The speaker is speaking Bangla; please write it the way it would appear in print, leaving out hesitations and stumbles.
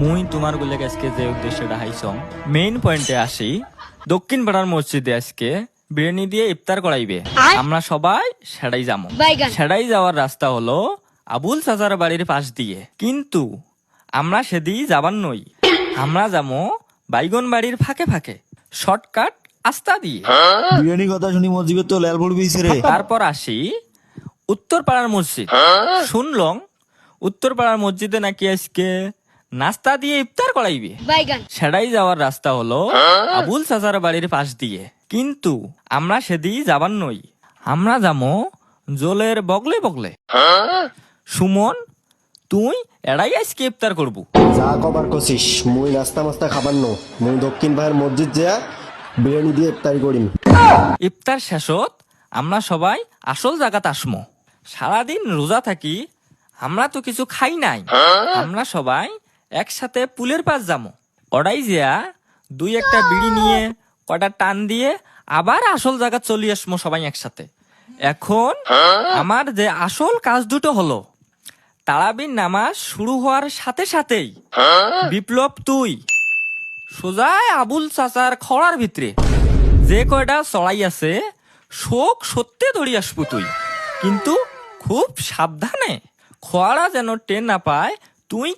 মুই তোমার গুলে আজকে যে উদ্দেশ্যে হাইছং মেইন পয়েন্টে আসি। দক্ষিণ পাড়ার মসজিদে আজকে বিরিয়ানি দিয়ে ইফতার করাইবে। আমরা সবাই সেটাই যাবো। সেটাই যাওয়ার রাস্তা হলো আবুল চাচার বাড়ির পাশ দিয়ে, কিন্তু আমরা সেদিকে যাবার নই। আমরা যাবো বাইগন বাড়ির ফাঁকে ফাঁকে শর্টকাট আস্তা দিয়ে। বিরিয়ানি কথা শুনি মসজিদে তো লাল পড়বি রে। তারপর আসি উত্তর পাড়ার মসজিদ। শুনলং উত্তর পাড়ার মসজিদে নাকি আজকে নাস্তা দিয়ে ইফতার করাইবে। সেটাই যাওয়ার রাস্তা হলো আবুল চাচার বাড়ির পাশ দিয়ে, কিন্তু আমরা সেদিকে যাবার নই। আমরা যাবো জলের বগলে বগলে। সুমন, তুই এড়াই আজকে ইফতার করবো। যা কবার কছিস, মুই নাস্তা মাস্তা খাবার নো, মুই দক্ষিণ ভাইয়ের মসজিদ যা বিরিয়ানি দিয়ে ইফতারি করিম। ইফতার শেষত আমরা সবাই আসল জায়গাত আসমো। সারাদিন রোজা থাকি, আমরা তো কিছু খাই নাই। আমরা সবাই একসাথে পুলের পাশ যাবো। ওরাই যা দুই একটা বিড়ি নিয়ে কটা টান দিয়ে আবার আসল জায়গা চলে আসমো সবাই একসাথে। এখন আমার যে আসল কাজ দুটো হলো, তারাবির নামাজ শুরু হওয়ার সাথে সাথেই বিপ্লব তুই সোজায় আবুল চাচার খড়ার ভিতরে যে কয়টা চড়াই আছে শোক সত্যি দড়ি আসবো তুই, কিন্তু খুব সাবধানে খোয়ারা যেন টেন না পায়। তুই